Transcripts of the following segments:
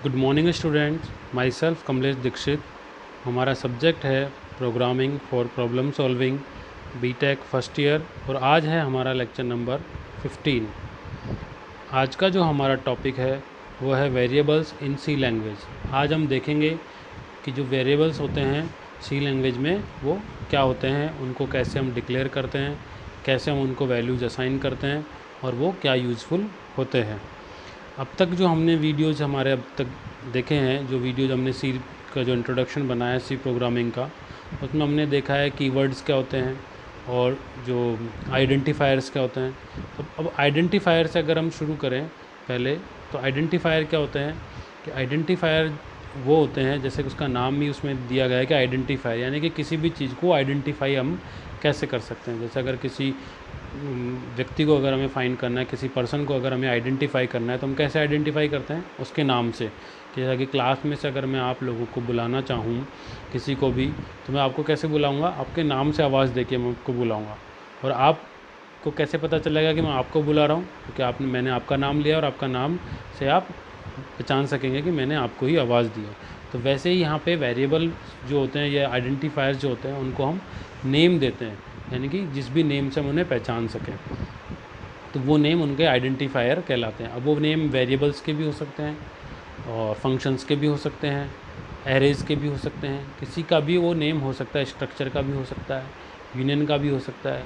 Good morning students, myself Kamlesh Dixit. हमारा subject है programming for problem solving, BTech first year, और आज है हमारा लेक्चर नंबर 15। आज का जो हमारा टॉपिक है वो है वेरिएबल्स इन सी लैंग्वेज। आज हम देखेंगे कि जो वेरिएबल्स होते हैं सी लैंग्वेज में वो क्या होते हैं, उनको कैसे हम डिक्लेयर करते हैं, कैसे हम उनको वैल्यूज़ असाइन करते हैं और वो क्या यूज़फुल होते हैं। अब तक जो हमने वीडियोज़ हमारे अब तक देखे हैं, जो वीडियोज़ हमने सी का जो इंट्रोडक्शन बनाया सी प्रोग्रामिंग का, उसमें हमने देखा है कीवर्ड्स क्या होते हैं और जो आइडेंटिफायर्स क्या होते हैं। तो अब आइडेंटिफायर से अगर हम शुरू करें पहले, तो आइडेंटिफायर क्या होते हैं कि आइडेंटिफायर वो होते हैं, जैसे उसका नाम भी उसमें दिया गया है कि आइडेंटिफायर, यानी कि किसी भी चीज़ को आइडेंटिफाई हम कैसे कर सकते हैं। जैसे अगर किसी व्यक्ति को अगर हमें फाइंड करना है, किसी पर्सन को अगर हमें आइडेंटिफाई करना है, तो हम कैसे आइडेंटिफाई करते हैं? उसके नाम से। जैसा कि क्लास में से अगर मैं आप लोगों को बुलाना चाहूँ किसी को भी, तो मैं आपको कैसे बुलाऊँगा? आपके नाम से आवाज़ देके मैं आपको बुलाऊँगा। और आपको कैसे पता चलेगा कि मैं आपको बुला रहा हूँ? क्योंकि मैंने आपका नाम लिया और आपका नाम से आप पहचान सकेंगे कि मैंने आपको ही आवाज़ दी है। तो वैसे ही यहाँ पे वेरिएबल जो होते हैं या आइडेंटिफायर्स जो होते हैं, उनको हम नेम देते हैं, यानी कि जिस भी नेम से हम उन्हें पहचान सकें, तो वो नेम उनके आइडेंटिफायर कहलाते हैं। अब वो नेम वेरिएबल्स के भी हो सकते हैं और फंक्शंस के भी हो सकते हैं, एरेज़ के भी हो सकते हैं, किसी का भी वो नेम हो सकता है, स्ट्रक्चर का भी हो सकता है, यूनियन का भी हो सकता है।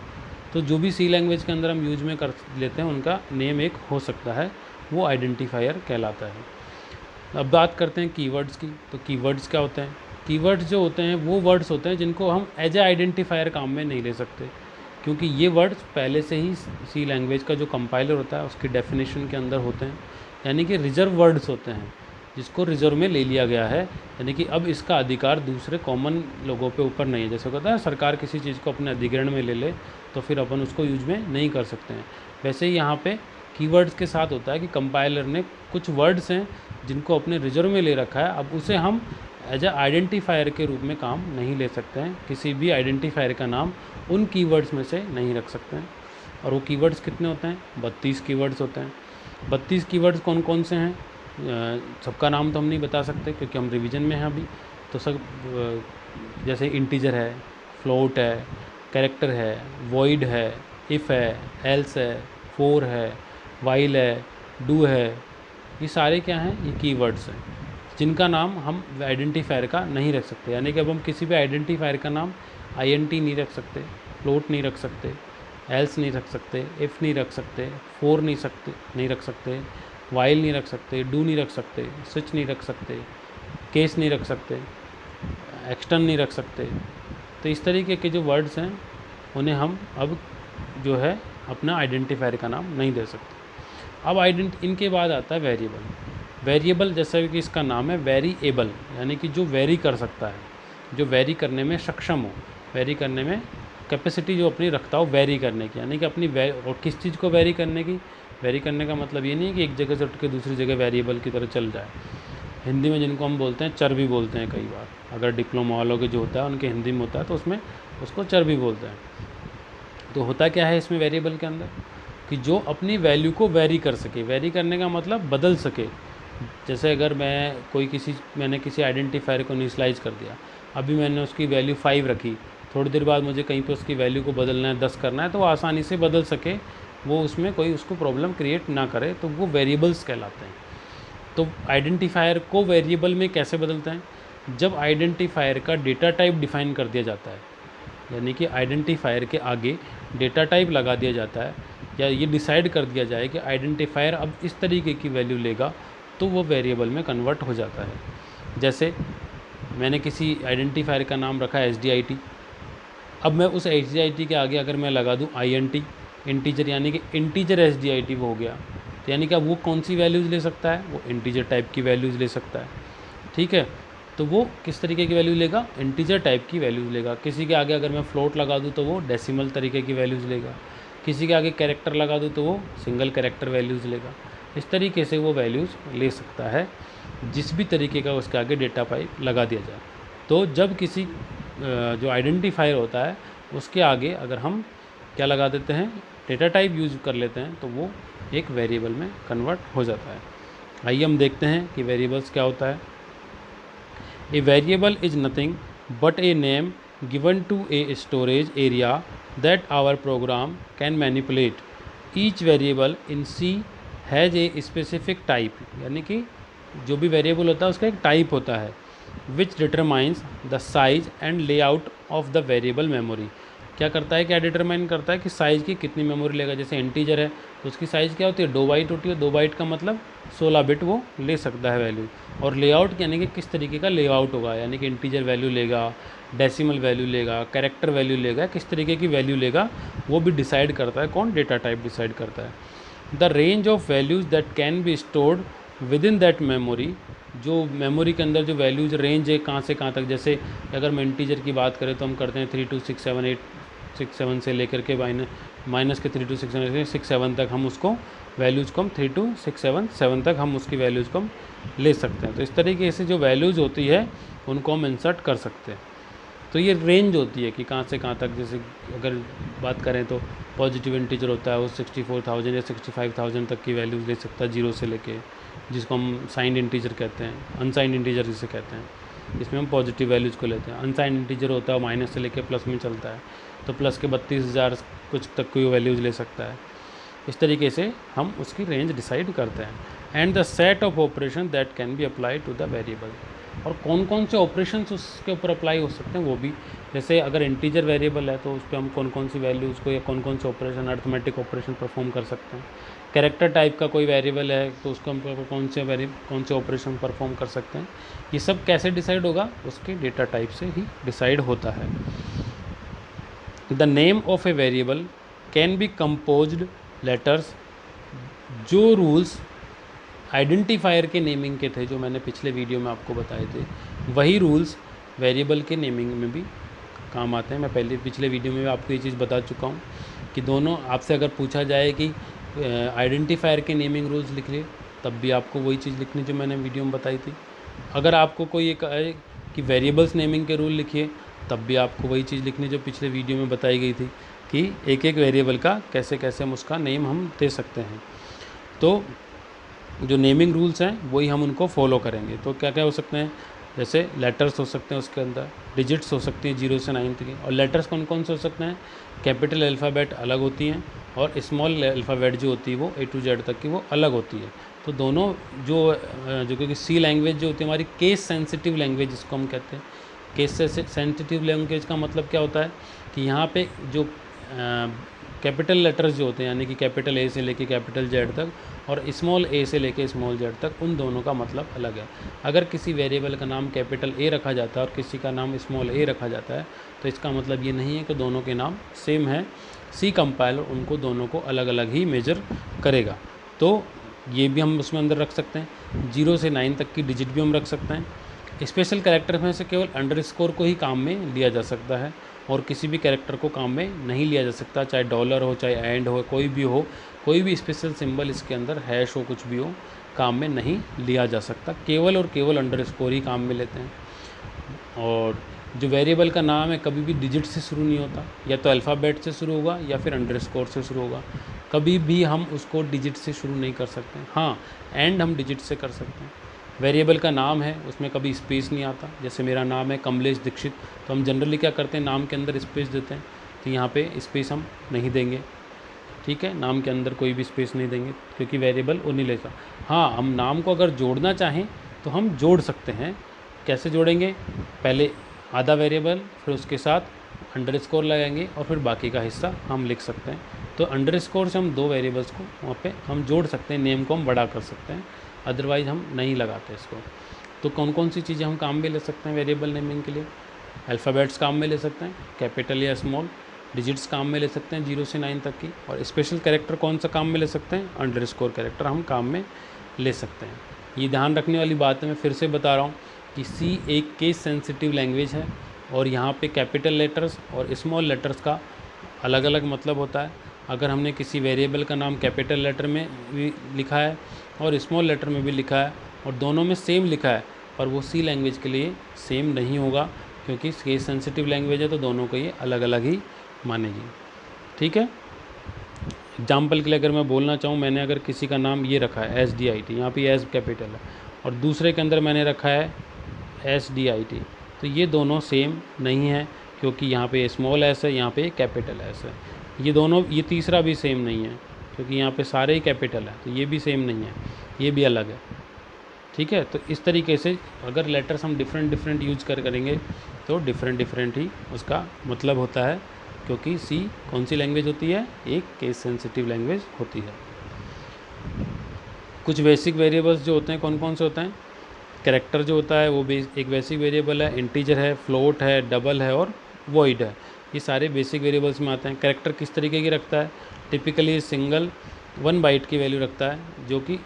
तो जो भी सी लैंग्वेज के अंदर हम यूज में कर लेते हैं, उनका नेम एक हो सकता है, वो आइडेंटिफायर कहलाता है। अब बात करते हैं कीवर्ड्स की। तो कीवर्ड्स क्या होते हैं? कीवर्ड्स जो होते हैं वो वर्ड्स होते हैं जिनको हम एज ए आइडेंटिफायर काम में नहीं ले सकते, क्योंकि ये वर्ड्स पहले से ही सी लैंग्वेज का जो कंपाइलर होता है उसकी डेफिनेशन के अंदर होते हैं, यानी कि रिजर्व वर्ड्स होते हैं जिसको रिजर्व में ले लिया गया है, यानी कि अब इसका अधिकार दूसरे कॉमन लोगों पे ऊपर नहीं है। जैसे कहता है सरकार किसी चीज़ को अपने अधिग्रहण में ले ले तो फिर अपन उसको यूज में नहीं कर सकते हैं, वैसे ही यहाँ पे कीवर्ड्स के साथ होता है कि कंपाइलर ने कुछ वर्ड्स हैं जिनको अपने रिजर्व में ले रखा है, अब उसे हम एज ए आइडेंटिफायर के रूप में काम नहीं ले सकते हैं। किसी भी आइडेंटिफायर का नाम उन कीवर्ड्स में से नहीं रख सकते हैं। और वो कीवर्ड्स कितने होते हैं? 32 कीवर्ड्स होते हैं। 32 कीवर्ड्स कौन कौन से हैं? सबका नाम तो हम नहीं बता सकते क्योंकि हम रिवीजन में हैं अभी। तो सब जैसे इंटीजर है, फ्लोट है, कैरेक्टर है, वॉइड है, इफ़ है, एल्स है, फोर है, वाइल है, डू है, ये सारे क्या हैं? ये कीवर्ड्स हैं जिनका नाम हम आइडेंटिफायर का नहीं रख सकते। यानी कि अब हम किसी भी आइडेंटिफायर का नाम आईएनटी नहीं रख सकते, फ्लोट नहीं रख सकते, एल्स नहीं रख सकते, इफ़ नहीं रख सकते, फोर नहीं रख सकते, वाइल नहीं रख सकते, डू नहीं रख सकते, स्विच नहीं रख सकते, केस नहीं रख सकते, एक्सटर्न नहीं रख सकते। तो इस तरीके के जो वर्ड्स हैं उन्हें हम अब जो है अपना आइडेंटिफायर का नाम नहीं दे सकते। अब इनके बाद आता है वेरिएबल। वेरिएबल जैसा कि इसका नाम है वेरीएबल, यानी कि जो वेरी कर सकता है, जो वेरी करने में सक्षम हो, वेरी करने में कैपेसिटी जो अपनी रखता हो वेरी करने की, यानी कि अपनी और किस चीज़ को वेरी करने की? वेरी करने का मतलब ये नहीं है कि एक जगह से उठ के दूसरी जगह वेरिएबल की तरह चल जाए। हिंदी में जिनको हम बोलते हैं चर भी बोलते हैं कई बार, अगर डिप्लोमा वालों के जो होता है उनके हिंदी में होता है तो उसमें उसको चर भी बोलते हैं। तो होता क्या है इसमें वेरिएबल के अंदर कि जो अपनी वैल्यू को वेरी कर सके। वेरी करने का मतलब बदल सके। जैसे अगर मैंने किसी आइडेंटिफायर को इनिशियलाइज कर दिया, अभी मैंने उसकी वैल्यू 5 रखी, थोड़ी देर बाद मुझे कहीं पे उसकी वैल्यू को बदलना है, 10 करना है, तो वो आसानी से बदल सके, वो उसमें कोई उसको प्रॉब्लम क्रिएट ना करे, तो वो वेरिएबल्स कहलाते हैं। तो आइडेंटिफायर को वेरिएबल में कैसे बदलते हैं? जब आइडेंटिफायर का डेटा टाइप डिफाइन कर दिया जाता है, यानी कि आइडेंटिफायर के आगे डेटा टाइप लगा दिया जाता है, या ये डिसाइड कर दिया जाए कि आइडेंटिफायर अब इस तरीके की वैल्यू लेगा, तो वो वेरिएबल में कन्वर्ट हो जाता है। जैसे मैंने किसी आइडेंटिफायर का नाम रखा है SDIT, अब मैं उस SDIT के आगे अगर मैं लगा दूँ INT, इंटीजर, यानी कि इंटीजर SDIT वो हो गया, तो यानी कि अब वो कौन सी वैल्यूज़ ले सकता है? वो इंटीजर टाइप की वैल्यूज़ ले सकता है। ठीक है, तो वो किस तरीके की वैल्यू लेगा? इंटीजर टाइप की वैल्यूज़ लेगा। किसी के आगे अगर मैं फ्लोट लगा दूँ तो वो डेसिमल तरीके की वैल्यूज़ लेगा। किसी के आगे कैरेक्टर लगा दूँ तो वो सिंगल कैरेक्टर वैल्यूज़ लेगा। इस तरीके से वो वैल्यूज़ ले सकता है, जिस भी तरीके का उसके आगे डेटा टाइप लगा दिया जाए। तो जब किसी जो आइडेंटिफायर होता है उसके आगे अगर हम क्या लगा देते हैं? डेटा टाइप यूज़ कर लेते हैं, तो वो एक वेरिएबल में कन्वर्ट हो जाता है। आइए हम देखते हैं कि वेरिएबल्स क्या होता है। A variable is nothing but a name given to a storage area that our program can manipulate. Each variable in C has a specific type, यानी कि जो भी वेरिएबल होता है उसका एक टाइप होता है, विच determines the size and layout of the variable memory. क्या करता है, क्या डिटरमाइन करता है कि साइज़ की कितनी मेमोरी लेगा। जैसे इंटीजर है तो उसकी साइज़ क्या होती है, 2 बाइट होती है। 2 बाइट का मतलब 16 बिट वो ले सकता है वैल्यू। और लेआउट यानी कि किस तरीके का लेआउट होगा, यानी कि इंटीजर वैल्यू लेगा, डेसिमल वैल्यू लेगा, कैरेक्टर वैल्यू लेगा, किस तरीके की वैल्यू लेगा वो भी डिसाइड करता है कौन, डेटा टाइप डिसाइड करता है। The range of values that can be stored with in that memory, जो मेमोरी के अंदर जो वैल्यूज रेंज है कहाँ से कहाँ तक। जैसे अगर मैं इंटीजर की बात करें तो हम करते हैं 3 2 6 7 8 6 7 से लेकर के माइनस के 3 2 6 7 6 7 तक हम उसको वैल्यूज़ को हम 3 2 6 7 7 तक हम उसकी वैल्यूज़ को हम ले सकते हैं। तो इस तरीके से जो वैल्यूज़ होती है उनको हम इंसर्ट कर सकते हैं। तो ये रेंज होती है कि कहाँ से कहाँ तक। जैसे अगर बात करें तो पॉजिटिव इंटीजर होता है वो 64,000 या 65,000 तक की वैल्यूज़ ले सकता है, जीरो से लेके, जिसको हम साइंड इंटीजर कहते हैं, अनसाइंड इंटीजर जिसे कहते हैं। इसमें हम पॉजिटिव वैल्यूज़ को लेते हैं। अनसाइंड इंटीजर होता है माइनस से लेके प्लस में चलता है, तो प्लस के 32,000 कुछ तक की वैल्यूज़ ले सकता है। इस तरीके से हम उसकी रेंज डिसाइड करते हैं। And the set of operation that can be apply to the variable, और कौन कौन से ऑपरेशंस उसके ऊपर अप्लाई हो सकते हैं वो भी। जैसे अगर इंटीजर वेरिएबल है तो उस पर हम कौन कौन सी वैल्यूज़ को या कौन कौन से ऑपरेशन, अर्थमेटिक ऑपरेशन परफॉर्म कर सकते हैं। कैरेक्टर टाइप का कोई वेरिएबल है तो उसको हम कौन से ऑपरेशन परफॉर्म कर सकते हैं। ये सब कैसे डिसाइड होगा, उसके डेटा टाइप से ही डिसाइड होता है। The name of a variable can be composed letters. जो रूल्स आइडेंटिफायर के नेमिंग के थे, जो मैंने पिछले वीडियो में आपको बताए थे, वही रूल्स वेरिएबल के नेमिंग में भी काम आते हैं। मैं पिछले वीडियो में आपको ये चीज़ बता चुका हूँ कि दोनों, आपसे अगर पूछा जाए कि आइडेंटिफायर के नेमिंग रूल्स लिख लिए, तब भी आपको वही चीज़ लिखनी जो मैंने वीडियो में बताई थी। अगर आपको कोई एक कहे कि वेरिएबल्स नेमिंग के रूल लिखिए, तब भी आपको वही चीज़ लिखनी जो पिछले वीडियो में बताई गई थी कि एक एक वेरिएबल का कैसे कैसे हम उसका नेम हम दे सकते हैं। तो जो नेमिंग रूल्स हैं वही हम उनको फॉलो करेंगे। तो क्या क्या हो सकते हैं, जैसे लेटर्स हो सकते हैं, उसके अंदर डिजिट्स हो सकती हैं 0 से 9 तक की। और लेटर्स कौन कौन से हो सकते हैं, कैपिटल अल्फ़ाबेट अलग होती हैं और स्मॉल अल्फ़ाबेट जो होती है वो A to Z तक की वो अलग होती है। तो दोनों जो क्योंकि सी लैंग्वेज जो होती है हमारी केस सेंसिटिव लैंग्वेज जिसको हम कहते हैं। केस सेंसिटिव लैंग्वेज का मतलब क्या होता है कि यहाँ पे जो कैपिटल लेटर्स जो होते हैं, यानी कि कैपिटल A से लेके कैपिटल Z तक और स्मॉल a से लेके स्मॉल z तक, उन दोनों का मतलब अलग है। अगर किसी वेरिएबल का नाम कैपिटल A रखा जाता है और किसी का नाम स्मॉल a रखा जाता है तो इसका मतलब ये नहीं है कि दोनों के नाम सेम है। सी कंपाइलर उनको दोनों को अलग अलग ही मेजर करेगा। तो ये भी हम उसमें अंदर रख सकते हैं। 0 से 9 तक की डिजिट भी हम रख सकते हैं। स्पेशल कैरेक्टर में से केवल अंडरस्कोर को ही काम में लिया जा सकता है और किसी भी कैरेक्टर को काम में नहीं लिया जा सकता, चाहे डॉलर हो, चाहे एंड हो, कोई भी हो, कोई भी स्पेशल सिंबल इसके अंदर हैश हो, कुछ भी हो, काम में नहीं लिया जा सकता। केवल और केवल अंडरस्कोर ही काम में लेते हैं। और जो वेरिएबल का नाम है कभी भी डिजिट से शुरू नहीं होता, या तो अल्फ़ाबेट से शुरू होगा या फिर अंडरस्कोर से शुरू होगा। कभी भी हम उसको डिजिट से शुरू नहीं कर सकते। हाँ, एंड हम डिजिट से कर सकते हैं। वेरिएबल का नाम है उसमें कभी स्पेस नहीं आता। जैसे मेरा नाम है कमलेश दीक्षित, तो हम जनरली क्या करते हैं, नाम के अंदर स्पेस देते हैं। तो यहाँ पे स्पेस हम नहीं देंगे, ठीक है, नाम के अंदर कोई भी स्पेस नहीं देंगे क्योंकि वेरिएबल वो नहीं लेता। हाँ, हम नाम को अगर जोड़ना चाहें तो हम जोड़ सकते हैं। कैसे जोड़ेंगे, पहले आधा वेरिएबल, फिर उसके साथ अंडरस्कोर लगाएंगे और फिर बाकी का हिस्सा हम लिख सकते हैं। तो अंडरस्कोर से हम 2 वेरिएबल्स को वहाँ पे हम जोड़ सकते हैं, नेम को हम बड़ा कर सकते हैं, अदरवाइज़ हम नहीं लगाते इसको। तो कौन कौन सी चीज़ें हम काम में ले सकते हैं वेरिएबल नेमिंग के लिए, अल्फ़ाबेट्स काम में ले सकते हैं, कैपिटल या स्मॉल, डिजिट्स काम में ले सकते हैं 0 से 9 तक की, और स्पेशल कैरेक्टर कौन सा काम में ले सकते हैं, अंडरस्कोर कैरेक्टर हम काम में ले सकते हैं। ये ध्यान रखने वाली बात है, मैं फिर से बता रहा हूँ कि सी एक केस सेंसिटिव लैंग्वेज है और यहाँ पे कैपिटल लेटर्स और स्मॉल लेटर्स का अलग अलग मतलब होता है। अगर हमने किसी वेरिएबल का नाम कैपिटल लेटर में भी लिखा है और स्मॉल लेटर में भी लिखा है और दोनों में सेम लिखा है, पर वो सी लैंग्वेज के लिए सेम नहीं होगा क्योंकि केस सेंसिटिव लैंग्वेज है, तो दोनों को ये अलग अलग ही मानेगी। ठीक है, एग्जाम्पल के लिए अगर मैं बोलना चाहूँ, मैंने अगर किसी का नाम ये रखा है SDIT, यहाँ पे एस कैपिटल है, और दूसरे के अंदर मैंने रखा है SDIT, तो ये दोनों सेम नहीं है, क्योंकि यहाँ पे स्मॉल एस है, यहाँ पे कैपिटल एस है। ये दोनों, ये तीसरा भी सेम नहीं है, क्योंकि यहाँ पे सारे ही कैपिटल है, तो ये भी सेम नहीं है, ये भी अलग है। ठीक है, तो इस तरीके से अगर लेटर्स हम डिफरेंट यूज करेंगे तो डिफरेंट ही उसका मतलब होता है, क्योंकि सी कौन सी लैंग्वेज होती है, एक केस सेंसिटिव लैंग्वेज होती है। कुछ बेसिक वेरिएबल्स जो होते हैं कौन कौन से होते हैं, कैरेक्टर जो होता है वो एक बेसिक वेरिएबल है, इंटीजर है, फ्लोट है, डबल है और वॉइड है, ये सारे बेसिक वेरिएबल्स में आते हैं। कैरेक्टर किस तरीके की रखता है, टिपिकली सिंगल 1 बाइट की वैल्यू रखता है, जो कि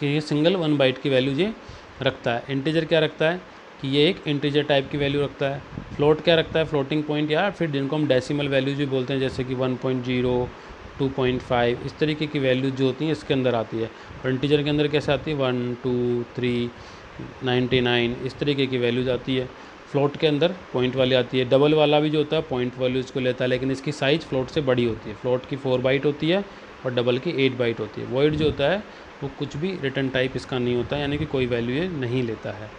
ये सिंगल 1 बाइट की वैल्यू ये रखता है। इंटीजर क्या रखता है कि ये एक इंटीजर टाइप की वैल्यू रखता है। फ्लोट क्या रखता है, फ्लोटिंग पॉइंट, या फिर जिनको हम डेसिमल वैल्यूज भी बोलते हैं, जैसे कि 1.0, 2.5, इस तरीके की वैल्यूज जो होती हैं इसके अंदर आती है। और इंटीजर के अंदर कैसे आती है, 1, 2, 3, 99, इस तरीके की वैल्यूज आती है। फ्लोट के अंदर पॉइंट वाली आती है। डबल वाला भी जो होता है पॉइंट वैल्यूज़ को लेता है, लेकिन इसकी साइज़ फ्लोट से बड़ी होती है। फ्लोट की 4 बाइट होती है और डबल की 8 बाइट होती है। वॉइड जो होता है वो कुछ भी रिटर्न टाइप इसका नहीं होता, यानी कि कोई वैल्यू ये नहीं लेता है।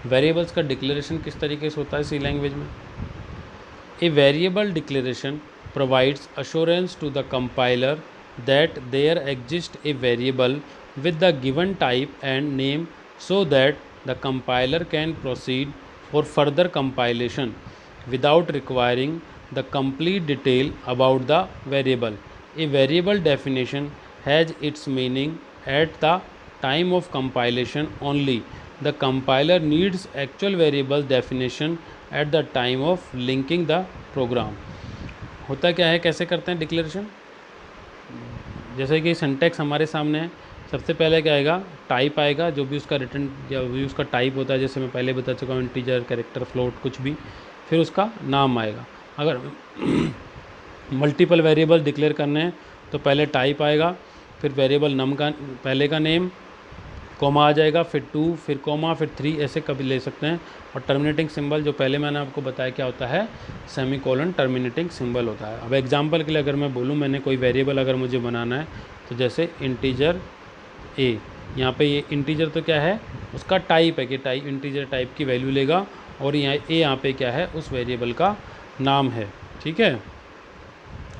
वेरिएबल्स का डिक्लेरेशन किस तरीके से होता है सी लैंग्वेज में, a variable declaration provides assurance to the compiler that there exist a variable with the given type and name so that the compiler can proceed for further compilation without requiring the complete detail about the variable. A variable definition has its meaning at the time of compilation only. The compiler needs actual variable definition at the time of linking the program. होता क्या है, कैसे करते हैं declaration, जैसे कि syntax हमारे सामने है। सबसे पहले क्या आएगा, टाइप आएगा, जो भी उसका रिटर्न या भी उसका टाइप होता है, जैसे मैं पहले बता चुका हूँ, इंटीजर, कैरेक्टर, फ्लोट, कुछ भी। फिर उसका नाम आएगा। अगर मल्टीपल वेरिएबल डिक्लेयर करने हैं तो पहले टाइप आएगा, फिर वेरिएबल नम का पहले का नेम, कॉमा आ जाएगा, फिर 2, फिर कॉमा, फिर 3, ऐसे कभी ले सकते हैं। और टर्मिनेटिंग सिंबल जो पहले मैंने आपको बताया क्या होता है, सेमीकोलन टर्मिनेटिंग सिंबल होता है। अब एग्जांपल के लिए अगर मैं बोलूँ, मैंने कोई वेरिएबल अगर मुझे बनाना है, तो जैसे इंटीजर ए, यहाँ पे ये इंटीजर तो क्या है, उसका टाइप है कि टाइप इंटीजर टाइप की वैल्यू लेगा, और यहाँ ए यहाँ पे क्या है, उस वेरिएबल का नाम है। ठीक है,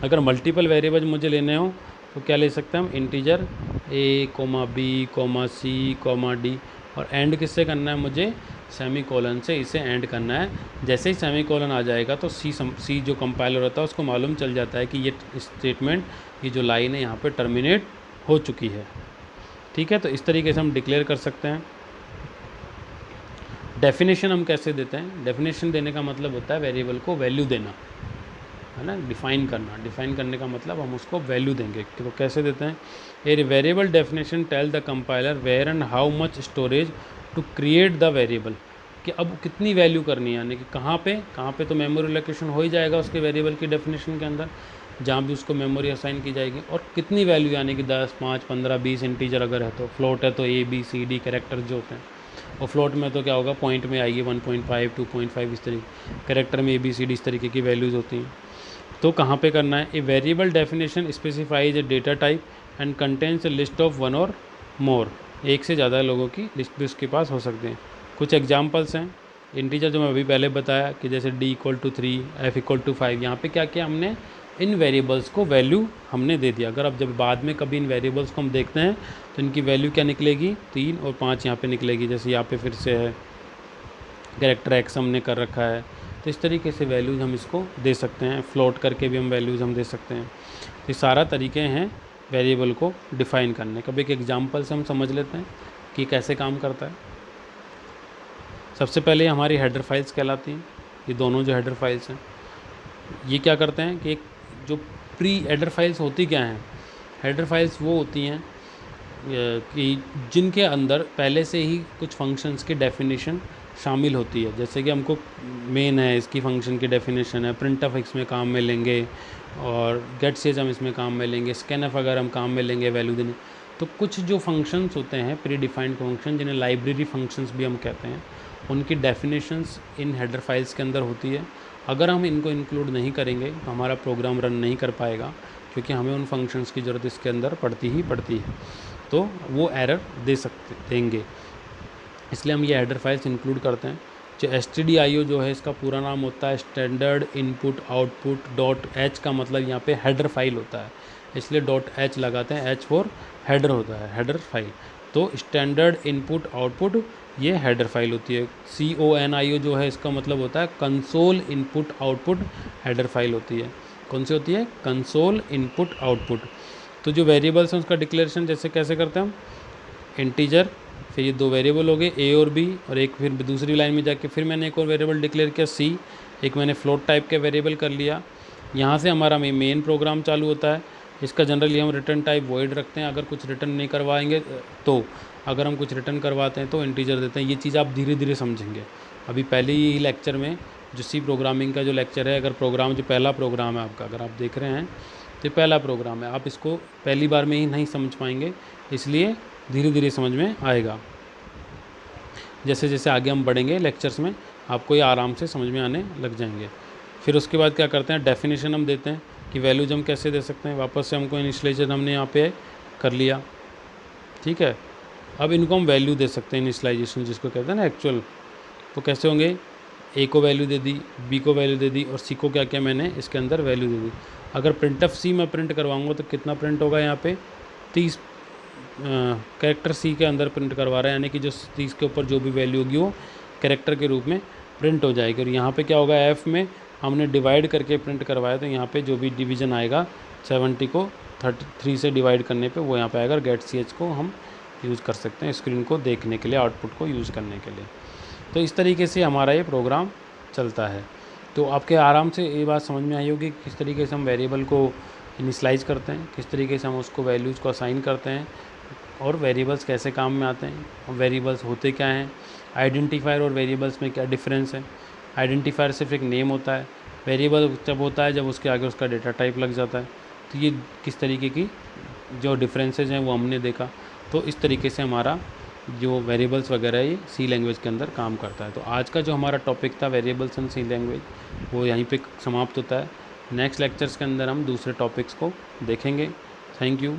अगर मल्टीपल वेरिएबल मुझे लेने हो तो क्या ले सकते हैं हम, integer a, B, C, D, और एंड किससे करना है मुझे, सेमीकोलन से इसे एंड करना है। जैसे ही सेमीकोलन आ जाएगा तो सी जो कंपाइलर होता है उसको मालूम चल जाता है कि ये स्टेटमेंट, ये जो लाइन है यहाँ पे टर्मिनेट हो चुकी है। ठीक है, तो इस तरीके से हम डिक्लेयर कर सकते हैं। डेफिनेशन हम कैसे देते हैं, डेफिनेशन देने का मतलब होता है वेरिएबल को वैल्यू देना, है ना, डिफ़ाइन करना। डिफ़ाइन करने का मतलब हम उसको वैल्यू देंगे। तो कैसे देते हैं, a variable definition tell the compiler where and how much storage to create the variable, कि अब कितनी वैल्यू करनी है, यानी कि कहाँ पे तो मेमोरी लोकेशन हो ही जाएगा उसके वेरिएबल की डेफिनेशन के अंदर, जहाँ भी उसको मेमोरी असाइन की जाएगी, और कितनी वैल्यू, यानी कि 10, 5, 15, 20 इंटीजर अगर है तो, फ्लोट है तो ABCD कैरेक्टर जो होते हैं, और फ्लोट में तो क्या होगा, पॉइंट में आएगी 1.5, 2.5, इस तरीके, कैरेक्टर में ABCD इस तरीके की वैल्यूज़ होती हैं। तो कहाँ पे करना है, a variable definition specifies A data type and contains A list of 1 और मोर, एक से ज़्यादा लोगों की लिस्ट भी उसके पास हो सकते हैं। कुछ एग्जांपल्स हैं, इंटीजर जो मैं अभी पहले बताया कि जैसे D=3, F=5, यहाँ पे क्या किया हमने, इन वेरिएबल्स को वैल्यू हमने दे दिया। अगर अब जब बाद में कभी इन वेरिएबल्स को हम देखते हैं तो इनकी वैल्यू क्या निकलेगी, 3 और 5 यहाँ पे निकलेगी। जैसे यहाँ पे फिर से है कैरेक्टर X हमने कर रखा है, तो इस तरीके से वैल्यूज़ हम इसको दे सकते हैं। फ्लोट करके भी हम वैल्यूज़ हम दे सकते हैं। तो ये सारा तरीके हैं वेरिएबल को डिफ़ाइन करने। कभी एक एग्जांपल से हम समझ लेते हैं कि कैसे काम करता है। सबसे पहले हमारी हेडर फाइल्स कहलाती हैं। ये दोनों जो हेडर फाइल्स हैं, ये क्या करते हैं कि एक जो प्री हेडर फाइल्स होती क्या हैं, हेडर फाइल्स वो होती हैं कि जिनके अंदर पहले से ही कुछ फंक्शंस की डेफिनेशन शामिल होती है। जैसे कि हमको मेन है, इसकी फ़ंक्शन की डेफिनेशन है, प्रिंटफ इसमें काम में लेंगे, और गेट सेज हम इसमें काम में लेंगे, स्कैनफ अगर हम काम में लेंगे वैल्यू देने। तो कुछ जो फंक्शंस होते हैं प्री डिफाइंड फंक्शन, जिन्हें लाइब्रेरी फंक्शंस भी हम कहते हैं, उनकी डेफिनेशंस इन हेडर फाइल्स के अंदर होती है। अगर हम इनको इंक्लूड नहीं करेंगे तो हमारा प्रोग्राम रन नहीं कर पाएगा, क्योंकि हमें उन फंक्शंस की ज़रूरत इसके अंदर पड़ती ही पड़ती है, तो वो एरर देंगे। इसलिए हम ये हेडर फाइल्स इंक्लूड करते हैं। जो stdio जो है इसका पूरा नाम होता है standard input output dot H, का मतलब यहाँ पे हेडर फाइल होता है, इसलिए डॉट एच लगाते हैं, एच फॉर हेडर होता है, हेडर फाइल। तो स्टैंडर्ड इनपुट आउटपुट ये हेडर फाइल होती है। CONIO जो है इसका मतलब होता है console input output header file होती है। कौन सी होती है? Console input output. तो जो वेरिएबल्स हैं उसका डिक्लेरेशन जैसे कैसे करते हैं हम, इंटीजर, फिर ये दो वेरिएबल हो गए ए और बी, और एक फिर दूसरी लाइन में जाके फिर मैंने एक और वेरिएबल डिक्लेयर किया सी, एक मैंने फ्लोट टाइप के वेरिएबल कर लिया। यहाँ से हमारा मेन प्रोग्राम चालू होता है। इसका जनरली हम रिटर्न टाइप वॉइड रखते हैं, अगर कुछ रिटर्न नहीं करवाएंगे तो, अगर हम कुछ रिटर्न करवाते हैं तो इंटीजर देते हैं। ये चीज़ आप धीरे धीरे समझेंगे। अभी पहले ही लेक्चर में जो सी प्रोग्रामिंग का जो लेक्चर है, अगर प्रोग्राम जो पहला प्रोग्राम है आपका, अगर आप देख रहे हैं तो पहला प्रोग्राम है, आप इसको पहली बार में ही नहीं समझ पाएंगे, इसलिए धीरे धीरे समझ में आएगा। जैसे जैसे आगे हम बढ़ेंगे लेक्चर्स में, आपको ये आराम से समझ में आने लग जाएंगे। फिर उसके बाद क्या करते हैं, डेफिनेशन हम देते हैं कि वैल्यूज हम कैसे दे सकते हैं। वापस से हमको इनिशियलाइजेशन हमने यहाँ पे कर लिया, ठीक है। अब इनको हम वैल्यू दे सकते हैं, इनिशियलाइजेशन जिसको कहते हैं ना एक्चुअल। तो कैसे होंगे, ए को वैल्यू दे दी, बी को वैल्यू दे दी, और सी को क्या किया मैंने इसके अंदर वैल्यू दे दी। अगर प्रिंट ऑफ सी मैं प्रिंट करवाऊँगा तो कितना प्रिंट होगा, यहाँ पे 30 कैरेक्टर सी के अंदर प्रिंट करवा रहा है, यानी कि जो 30 के ऊपर जो भी वैल्यू होगी वो कैरेक्टर के रूप में प्रिंट हो जाएगी। और यहाँ पे क्या होगा, एफ़ में हमने डिवाइड करके प्रिंट करवाया, तो यहाँ पे जो भी डिवीज़न आएगा 70 को 33 से डिवाइड करने पे वो यहाँ पे आएगा। गेट सी एच को हम यूज़ कर सकते हैं स्क्रीन को देखने के लिए, आउटपुट को यूज़ करने के लिए। तो इस तरीके से हमारा ये प्रोग्राम चलता है। तो आपके आराम से ये बात समझ में आई होगी किस तरीके से हम वेरिएबल को इनिशलाइज करते हैं, किस तरीके से हम उसको वैल्यूज़ को असाइन करते हैं, और वेरिएबल्स कैसे काम में आते हैं, वेरिएबल्स होते क्या हैं, आइडेंटिफायर और वेरिएबल्स में क्या डिफरेंस है। आइडेंटिफायर सिर्फ एक नेम होता है, वेरिएबल जब होता है जब उसके आगे उसका डेटा टाइप लग जाता है। तो ये किस तरीके की जो डिफरेंसेस हैं वो हमने देखा। तो इस तरीके से हमारा जो वेरिएबल्स वगैरह ये सी लैंग्वेज के अंदर काम करता है। तो आज का जो हमारा टॉपिक था वेरिएबल्स इन सी लैंग्वेज, वो यहीं पे समाप्त होता है। नेक्स्ट लेक्चर्स के अंदर हम दूसरे टॉपिक्स को देखेंगे। Thank you.